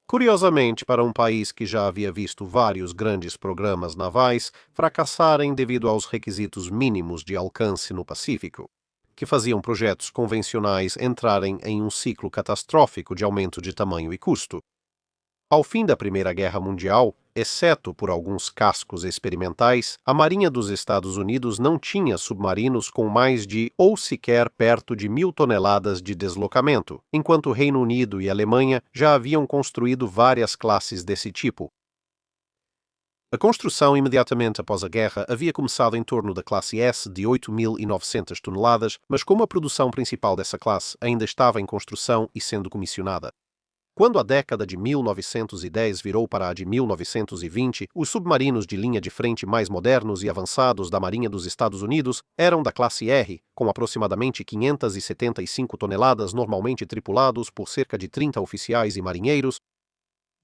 Curiosamente, para um país que já havia visto vários grandes programas navais fracassarem devido aos requisitos mínimos de alcance no Pacífico, que faziam projetos convencionais entrarem em um ciclo catastrófico de aumento de tamanho e custo. Ao fim da Primeira Guerra Mundial, exceto por alguns cascos experimentais, a Marinha dos Estados Unidos não tinha submarinos com mais de ou sequer perto de 1.000 toneladas de deslocamento, enquanto o Reino Unido e a Alemanha já haviam construído várias classes desse tipo. A construção imediatamente após a guerra havia começado em torno da classe S de 8.900 toneladas, mas como a produção principal dessa classe ainda estava em construção e sendo comissionada. Quando a década de 1910 virou para a de 1920, os submarinos de linha de frente mais modernos e avançados da Marinha dos Estados Unidos eram da classe R, com aproximadamente 575 toneladas, normalmente tripulados por cerca de 30 oficiais e marinheiros.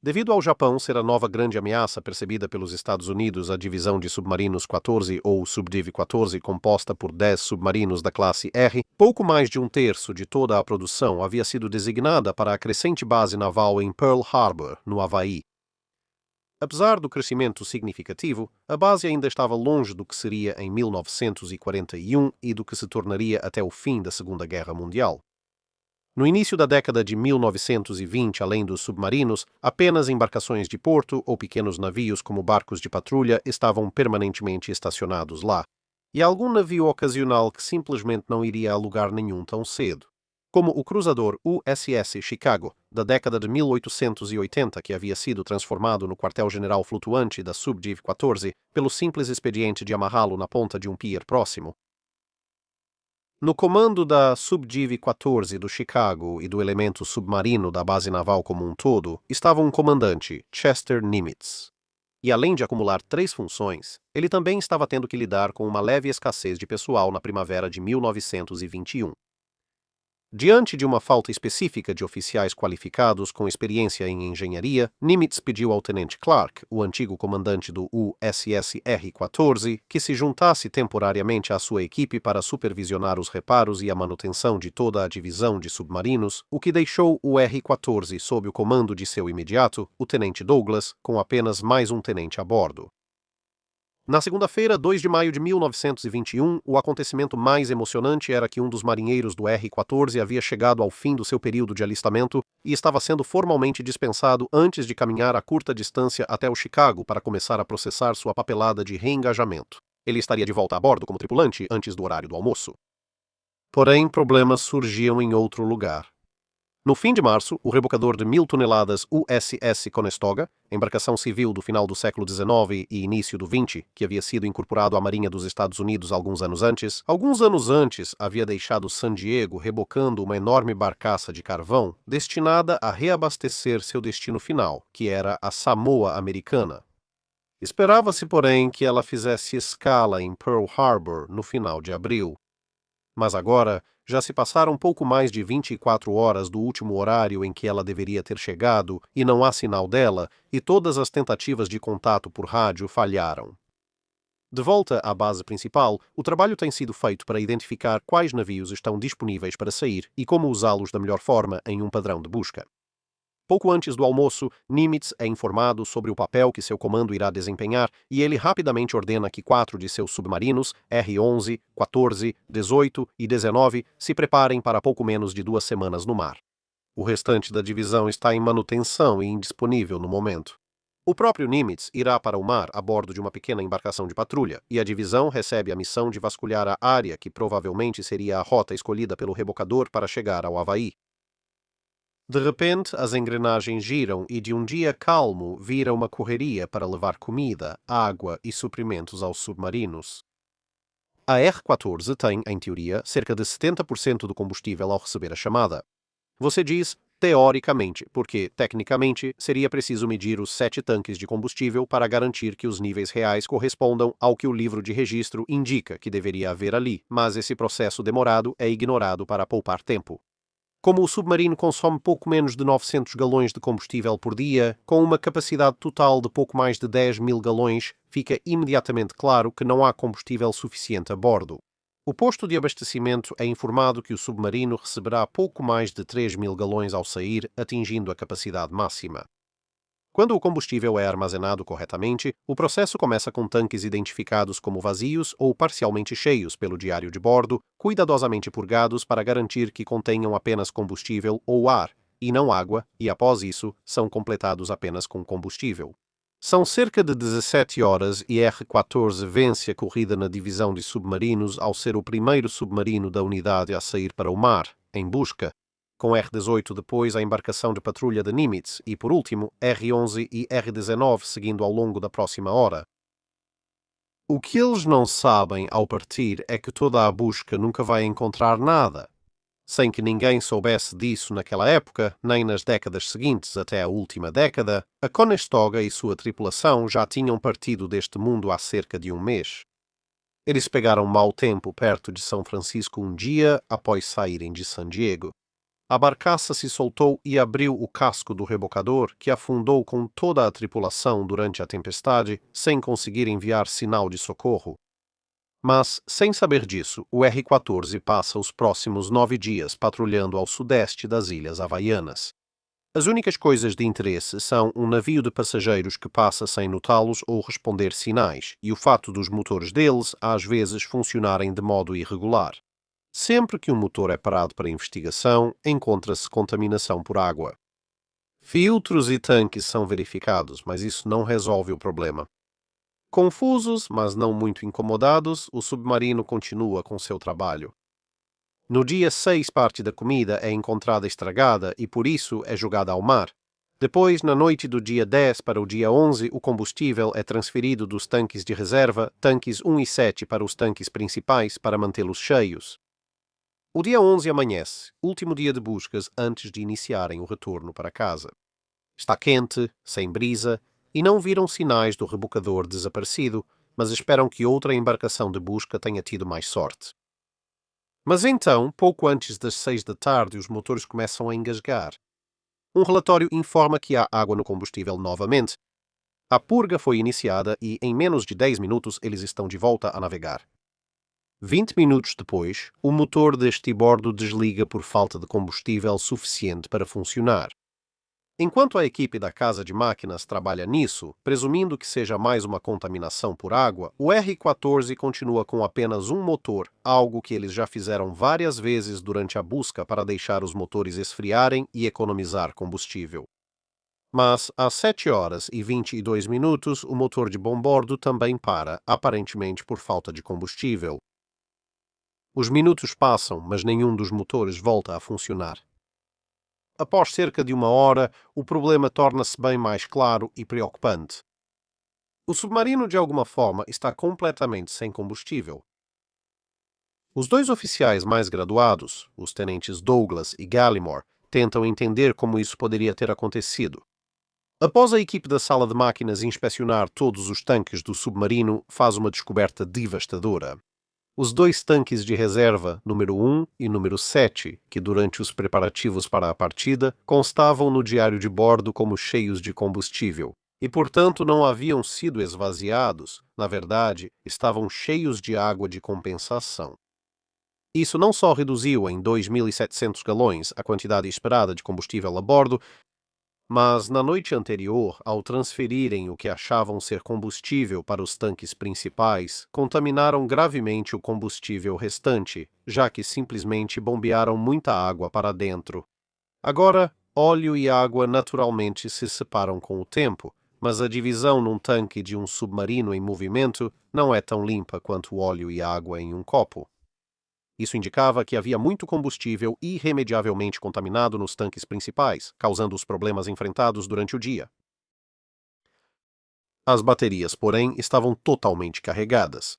Devido ao Japão ser a nova grande ameaça percebida pelos Estados Unidos, a divisão de submarinos 14 ou Subdiv 14, composta por 10 submarinos da classe R, pouco mais de um terço de toda a produção havia sido designada para a crescente base naval em Pearl Harbor, no Havaí. Apesar do crescimento significativo, a base ainda estava longe do que seria em 1941 e do que se tornaria até o fim da Segunda Guerra Mundial. No início da década de 1920, além dos submarinos, apenas embarcações de porto ou pequenos navios como barcos de patrulha estavam permanentemente estacionados lá, e algum navio ocasional que simplesmente não iria a lugar nenhum tão cedo, como o cruzador USS Chicago, da década de 1880, que havia sido transformado no quartel-general flutuante da Subdiv 14 pelo simples expediente de amarrá-lo na ponta de um pier próximo. No comando da Subdiv 14 do Chicago e do elemento submarino da base naval como um todo, estava um comandante, Chester Nimitz. E além de acumular 3 funções, ele também estava tendo que lidar com uma leve escassez de pessoal na primavera de 1921. Diante de uma falta específica de oficiais qualificados com experiência em engenharia, Nimitz pediu ao tenente Clark, o antigo comandante do USS R-14, que se juntasse temporariamente à sua equipe para supervisionar os reparos e a manutenção de toda a divisão de submarinos, o que deixou o R-14 sob o comando de seu imediato, o tenente Douglas, com apenas mais um tenente a bordo. Na segunda-feira, 2 de maio de 1921, o acontecimento mais emocionante era que um dos marinheiros do R-14 havia chegado ao fim do seu período de alistamento e estava sendo formalmente dispensado antes de caminhar a curta distância até o Chicago para começar a processar sua papelada de reengajamento. Ele estaria de volta a bordo como tripulante antes do horário do almoço. Porém, problemas surgiam em outro lugar. No fim de março, o rebocador de 1.000 toneladas USS Conestoga, embarcação civil do final do século XIX e início do XX, que havia sido incorporado à Marinha dos Estados Unidos alguns anos antes, havia deixado San Diego rebocando uma enorme barcaça de carvão destinada a reabastecer seu destino final, que era a Samoa Americana. Esperava-se, porém, que ela fizesse escala em Pearl Harbor no final de abril. Mas agora, já se passaram pouco mais de 24 horas do último horário em que ela deveria ter chegado e não há sinal dela, e todas as tentativas de contato por rádio falharam. De volta à base principal, o trabalho tem sido feito para identificar quais navios estão disponíveis para sair e como usá-los da melhor forma em um padrão de busca. Pouco antes do almoço, Nimitz é informado sobre o papel que seu comando irá desempenhar e ele rapidamente ordena que 4 de seus submarinos, R-11, 14, 18 e 19, se preparem para pouco menos de 2 semanas no mar. O restante da divisão está em manutenção e indisponível no momento. O próprio Nimitz irá para o mar a bordo de uma pequena embarcação de patrulha, e a divisão recebe a missão de vasculhar a área que provavelmente seria a rota escolhida pelo rebocador para chegar ao Havaí. De repente, as engrenagens giram e de um dia calmo vira uma correria para levar comida, água e suprimentos aos submarinos. A R-14 tem, em teoria, cerca de 70% do combustível ao receber a chamada. Você diz teoricamente, porque, tecnicamente, seria preciso medir os 7 tanques de combustível para garantir que os níveis reais correspondam ao que o livro de registro indica que deveria haver ali, mas esse processo demorado é ignorado para poupar tempo. Como o submarino consome pouco menos de 900 galões de combustível por dia, com uma capacidade total de pouco mais de 10.000 galões, fica imediatamente claro que não há combustível suficiente a bordo. O posto de abastecimento é informado que o submarino receberá pouco mais de 3.000 galões ao sair, atingindo a capacidade máxima. Quando o combustível é armazenado corretamente, o processo começa com tanques identificados como vazios ou parcialmente cheios pelo diário de bordo, cuidadosamente purgados para garantir que contenham apenas combustível ou ar, e não água, e após isso, são completados apenas com combustível. São cerca de 17 horas e R-14 vence a corrida na divisão de submarinos ao ser o primeiro submarino da unidade a sair para o mar, em busca, com R-18 depois a embarcação de patrulha de Nimitz e, por último, R-11 e R-19 seguindo ao longo da próxima hora. O que eles não sabem ao partir é que toda a busca nunca vai encontrar nada. Sem que ninguém soubesse disso naquela época, nem nas décadas seguintes até a última década, a Conestoga e sua tripulação já tinham partido deste mundo há cerca de um mês. Eles pegaram mau tempo perto de São Francisco um dia após saírem de San Diego. A barcaça se soltou e abriu o casco do rebocador, que afundou com toda a tripulação durante a tempestade, sem conseguir enviar sinal de socorro. Mas, sem saber disso, o R-14 passa os próximos 9 dias patrulhando ao sudeste das Ilhas Havaianas. As únicas coisas de interesse são um navio de passageiros que passa sem notá-los ou responder sinais, e o fato dos motores deles às vezes funcionarem de modo irregular. Sempre que um motor é parado para investigação, encontra-se contaminação por água. Filtros e tanques são verificados, mas isso não resolve o problema. Confusos, mas não muito incomodados, o submarino continua com seu trabalho. No dia 6, parte da comida é encontrada estragada e, por isso, é jogada ao mar. Depois, na noite do dia 10 para o dia 11, o combustível é transferido dos tanques de reserva, tanques 1 e 7, para os tanques principais para mantê-los cheios. O dia 11 amanhece, último dia de buscas antes de iniciarem o retorno para casa. Está quente, sem brisa, e não viram sinais do rebocador desaparecido, mas esperam que outra embarcação de busca tenha tido mais sorte. Mas então, pouco antes das 6 da tarde, os motores começam a engasgar. Um relatório informa que há água no combustível novamente. A purga foi iniciada e, em menos de 10 minutos, eles estão de volta a navegar. 20 minutos depois, o motor de estibordo desliga por falta de combustível suficiente para funcionar. Enquanto a equipe da casa de máquinas trabalha nisso, presumindo que seja mais uma contaminação por água, o R-14 continua com apenas um motor, algo que eles já fizeram várias vezes durante a busca para deixar os motores esfriarem e economizar combustível. Mas, às 7 horas e 22 minutos, o motor de bombordo também para, aparentemente por falta de combustível. Os minutos passam, mas nenhum dos motores volta a funcionar. Após cerca de uma hora, o problema torna-se bem mais claro e preocupante. O submarino, de alguma forma, está completamente sem combustível. Os dois oficiais mais graduados, os tenentes Douglas e Gallimore, tentam entender como isso poderia ter acontecido. Após a equipe da sala de máquinas inspecionar todos os tanques do submarino, faz uma descoberta devastadora. Os dois tanques de reserva, número 1 e número 7, que durante os preparativos para a partida constavam no diário de bordo como cheios de combustível, e portanto não haviam sido esvaziados, na verdade, estavam cheios de água de compensação. Isso não só reduziu em 2.700 galões a quantidade esperada de combustível a bordo, mas, na noite anterior, ao transferirem o que achavam ser combustível para os tanques principais, contaminaram gravemente o combustível restante, já que simplesmente bombearam muita água para dentro. Agora, óleo e água naturalmente se separam com o tempo, mas a divisão num tanque de um submarino em movimento não é tão limpa quanto óleo e água em um copo. Isso indicava que havia muito combustível irremediavelmente contaminado nos tanques principais, causando os problemas enfrentados durante o dia. As baterias, porém, estavam totalmente carregadas.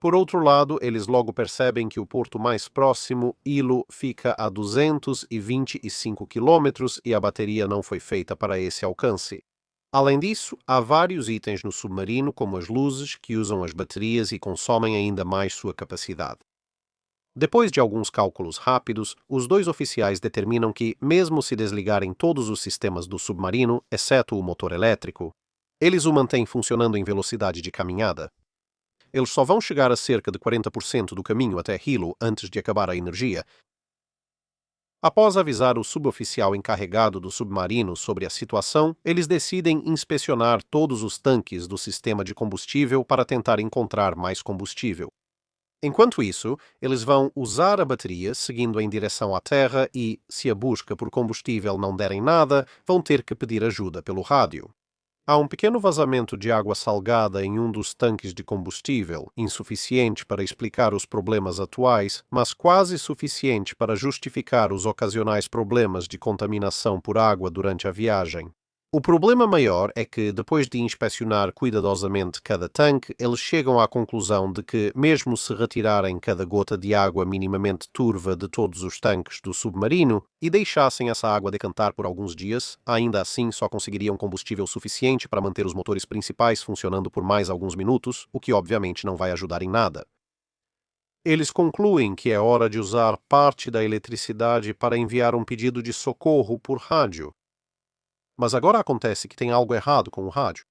Por outro lado, eles logo percebem que o porto mais próximo, Hilo, fica a 225 quilômetros e a bateria não foi feita para esse alcance. Além disso, há vários itens no submarino, como as luzes, que usam as baterias e consomem ainda mais sua capacidade. Depois de alguns cálculos rápidos, os dois oficiais determinam que, mesmo se desligarem todos os sistemas do submarino, exceto o motor elétrico, eles o mantêm funcionando em velocidade de caminhada. Eles só vão chegar a cerca de 40% do caminho até Hilo antes de acabar a energia. Após avisar o suboficial encarregado do submarino sobre a situação, eles decidem inspecionar todos os tanques do sistema de combustível para tentar encontrar mais combustível. Enquanto isso, eles vão usar a bateria seguindo em direção à Terra e, se a busca por combustível não der em nada, vão ter que pedir ajuda pelo rádio. Há um pequeno vazamento de água salgada em um dos tanques de combustível, insuficiente para explicar os problemas atuais, mas quase suficiente para justificar os ocasionais problemas de contaminação por água durante a viagem. O problema maior é que, depois de inspecionar cuidadosamente cada tanque, eles chegam à conclusão de que, mesmo se retirarem cada gota de água minimamente turva de todos os tanques do submarino e deixassem essa água decantar por alguns dias, ainda assim só conseguiriam combustível suficiente para manter os motores principais funcionando por mais alguns minutos, o que obviamente não vai ajudar em nada. Eles concluem que é hora de usar parte da eletricidade para enviar um pedido de socorro por rádio. Mas agora acontece que tem algo errado com o rádio.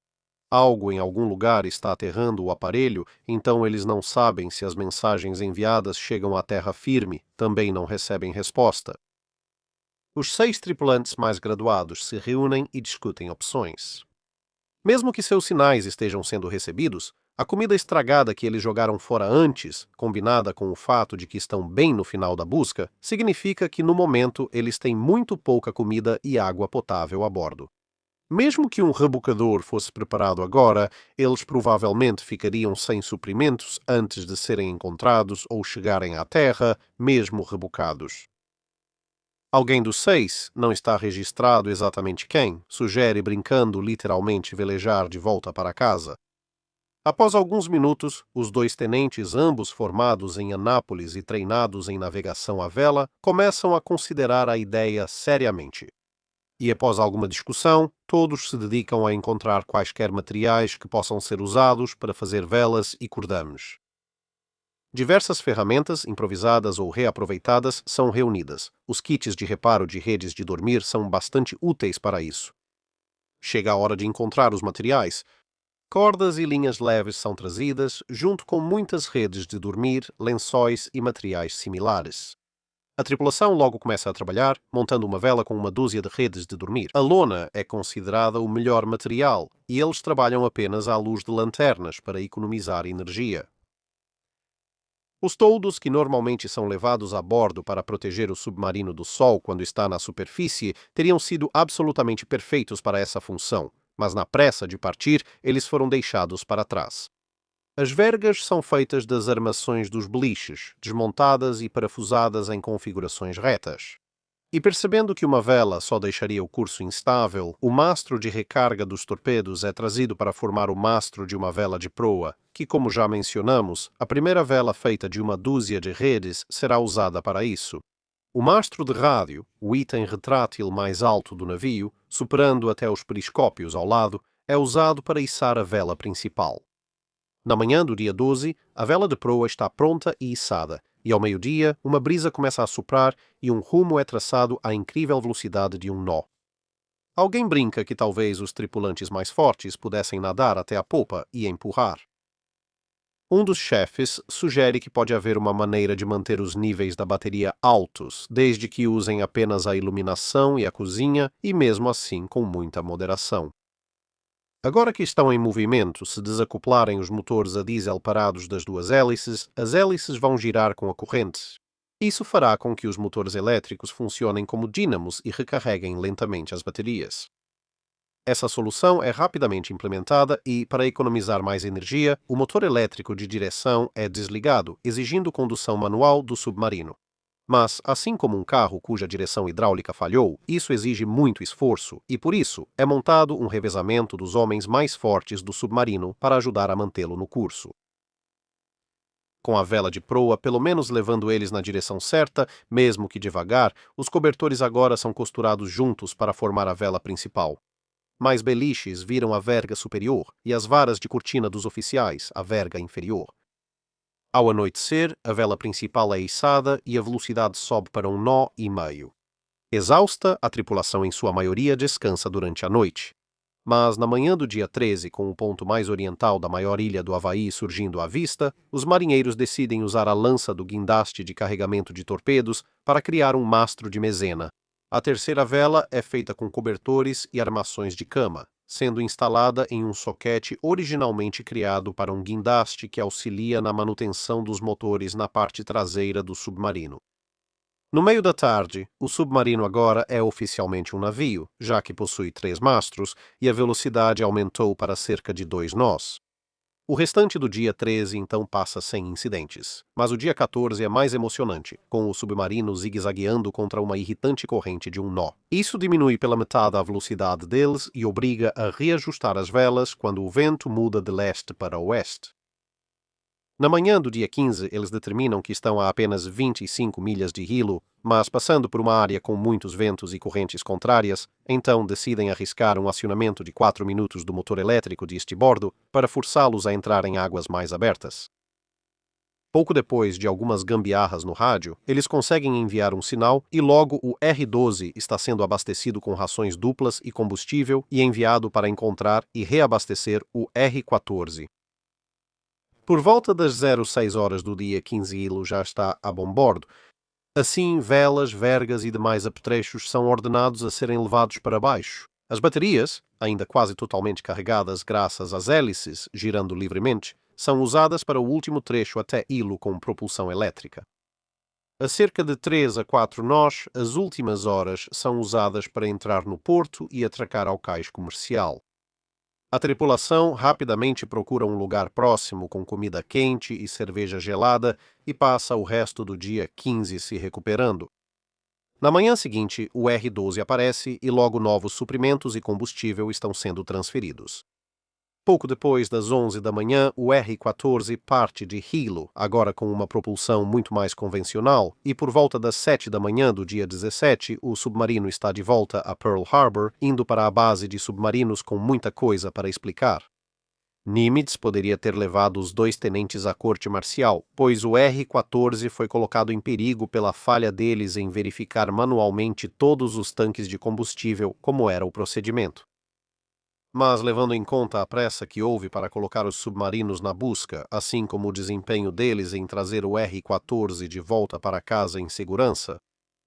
Algo em algum lugar está aterrando o aparelho, então eles não sabem se as mensagens enviadas chegam à terra firme, também não recebem resposta. Os 6 tripulantes mais graduados se reúnem e discutem opções. Mesmo que seus sinais estejam sendo recebidos, a comida estragada que eles jogaram fora antes, combinada com o fato de que estão bem no final da busca, significa que no momento eles têm muito pouca comida e água potável a bordo. Mesmo que um rebocador fosse preparado agora, eles provavelmente ficariam sem suprimentos antes de serem encontrados ou chegarem à terra, mesmo rebocados. Alguém dos 6, não está registrado exatamente quem, sugere brincando literalmente velejar de volta para casa. Após alguns minutos, os 2 tenentes, ambos formados em Anápolis e treinados em navegação à vela, começam a considerar a ideia seriamente. E após alguma discussão, todos se dedicam a encontrar quaisquer materiais que possam ser usados para fazer velas e cordames. Diversas ferramentas, improvisadas ou reaproveitadas, são reunidas. Os kits de reparo de redes de dormir são bastante úteis para isso. Chega a hora de encontrar os materiais. Cordas e linhas leves são trazidas, junto com muitas redes de dormir, lençóis e materiais similares. A tripulação logo começa a trabalhar, montando uma vela com uma dúzia de redes de dormir. A lona é considerada o melhor material, e eles trabalham apenas à luz de lanternas para economizar energia. Os toldos, que normalmente são levados a bordo para proteger o submarino do sol quando está na superfície, teriam sido absolutamente perfeitos para essa função, mas na pressa de partir, eles foram deixados para trás. As vergas são feitas das armações dos beliches, desmontadas e parafusadas em configurações retas. E percebendo que uma vela só deixaria o curso instável, o mastro de recarga dos torpedos é trazido para formar o mastro de uma vela de proa, que, como já mencionamos, a primeira vela feita de uma dúzia de redes será usada para isso. O mastro de rádio, o item retrátil mais alto do navio, superando até os periscópios ao lado, é usado para içar a vela principal. Na manhã do dia 12, a vela de proa está pronta e içada, e ao meio-dia, uma brisa começa a soprar e um rumo é traçado à incrível velocidade de um nó. Alguém brinca que talvez os tripulantes mais fortes pudessem nadar até a popa e empurrar. Um dos chefes sugere que pode haver uma maneira de manter os níveis da bateria altos, desde que usem apenas a iluminação e a cozinha, e mesmo assim com muita moderação. Agora que estão em movimento, se desacoplarem os motores a diesel parados das 2 hélices, as hélices vão girar com a corrente. Isso fará com que os motores elétricos funcionem como dínamos e recarreguem lentamente as baterias. Essa solução é rapidamente implementada e, para economizar mais energia, o motor elétrico de direção é desligado, exigindo condução manual do submarino. Mas, assim como um carro cuja direção hidráulica falhou, isso exige muito esforço e, por isso, é montado um revezamento dos homens mais fortes do submarino para ajudar a mantê-lo no curso. Com a vela de proa pelo menos levando eles na direção certa, mesmo que devagar, os cobertores agora são costurados juntos para formar a vela principal. Mais beliches viram a verga superior e as varas de cortina dos oficiais, a verga inferior. Ao anoitecer, a vela principal é içada e a velocidade sobe para 1,5 nó. Exausta, a tripulação em sua maioria descansa durante a noite. Mas na manhã do dia 13, com o ponto mais oriental da maior ilha do Havaí surgindo à vista, os marinheiros decidem usar a lança do guindaste de carregamento de torpedos para criar um mastro de mezena. A terceira vela é feita com cobertores e armações de cama, sendo instalada em um soquete originalmente criado para um guindaste que auxilia na manutenção dos motores na parte traseira do submarino. No meio da tarde, o submarino agora é oficialmente um navio, já que possui 3 mastros e a velocidade aumentou para cerca de 2 nós. O restante do dia 13 então passa sem incidentes, mas o dia 14 é mais emocionante, com o submarino zigue-zagueando contra uma irritante corrente de um nó. Isso diminui pela metade a velocidade deles e obriga a reajustar as velas quando o vento muda de leste para oeste. Na manhã do dia 15, eles determinam que estão a apenas 25 milhas de Hilo, mas passando por uma área com muitos ventos e correntes contrárias, então decidem arriscar um acionamento de 4 minutos do motor elétrico de estibordo para forçá-los a entrar em águas mais abertas. Pouco depois de algumas gambiarras no rádio, eles conseguem enviar um sinal e logo o R-12 está sendo abastecido com rações duplas e combustível e enviado para encontrar e reabastecer o R-14. Por volta das 06 horas do dia 15, Hilo já está a bom bordo. Assim, velas, vergas e demais apetrechos são ordenados a serem levados para baixo. As baterias, ainda quase totalmente carregadas graças às hélices girando livremente, são usadas para o último trecho até Hilo com propulsão elétrica. A cerca de 3 a 4 nós, as últimas horas são usadas para entrar no porto e atracar ao cais comercial. A tripulação rapidamente procura um lugar próximo com comida quente e cerveja gelada e passa o resto do dia 15 se recuperando. Na manhã seguinte, o R-12 aparece e logo novos suprimentos e combustível estão sendo transferidos. Pouco depois das 11 da manhã, o R-14 parte de Hilo, agora com uma propulsão muito mais convencional, e por volta das 7 da manhã do dia 17, o submarino está de volta a Pearl Harbor, indo para a base de submarinos com muita coisa para explicar. Nimitz poderia ter levado os 2 tenentes à corte marcial, pois o R-14 foi colocado em perigo pela falha deles em verificar manualmente todos os tanques de combustível, como era o procedimento. Mas, levando em conta a pressa que houve para colocar os submarinos na busca, assim como o desempenho deles em trazer o R-14 de volta para casa em segurança,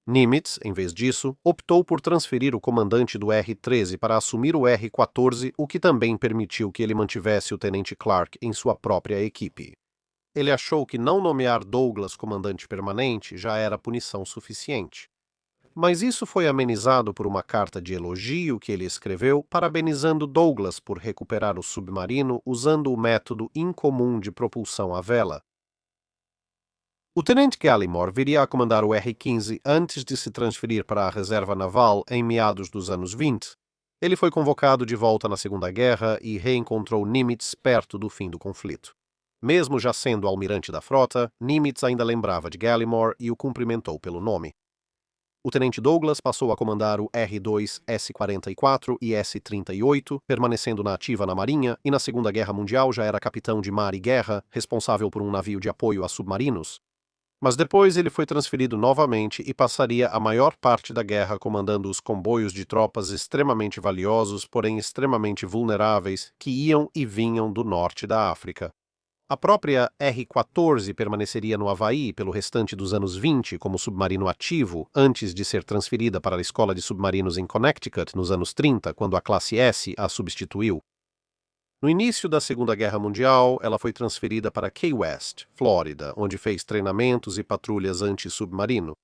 Nimitz, em vez disso, optou por transferir o comandante do R-13 para assumir o R-14, o que também permitiu que ele mantivesse o tenente Clark em sua própria equipe. Ele achou que não nomear Douglas comandante permanente já era punição suficiente. Mas isso foi amenizado por uma carta de elogio que ele escreveu parabenizando Douglas por recuperar o submarino usando o método incomum de propulsão à vela. O tenente Gallimore viria a comandar o R-15 antes de se transferir para a reserva naval em meados dos anos 20. Ele foi convocado de volta na Segunda Guerra e reencontrou Nimitz perto do fim do conflito. Mesmo já sendo almirante da frota, Nimitz ainda lembrava de Gallimore e o cumprimentou pelo nome. O tenente Douglas passou a comandar o R-2, S-44 e S-38, permanecendo na ativa na Marinha, e na Segunda Guerra Mundial já era capitão de mar e guerra, responsável por um navio de apoio a submarinos. Mas depois ele foi transferido novamente e passaria a maior parte da guerra comandando os comboios de tropas extremamente valiosos, porém extremamente vulneráveis, que iam e vinham do norte da África. A própria R-14 permaneceria no Havaí pelo restante dos anos 20 como submarino ativo, antes de ser transferida para a escola de submarinos em Connecticut nos anos 30, quando a classe S a substituiu. No início da Segunda Guerra Mundial, ela foi transferida para Key West, Flórida, onde fez treinamentos e patrulhas anti-submarino.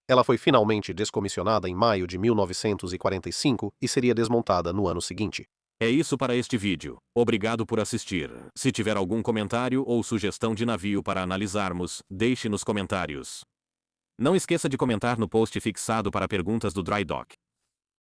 Ela foi finalmente descomissionada em maio de 1945 e seria desmontada no ano seguinte. É isso para este vídeo. Obrigado por assistir. Se tiver algum comentário ou sugestão de navio para analisarmos, deixe nos comentários. Não esqueça de comentar no post fixado para perguntas do Dry Dock.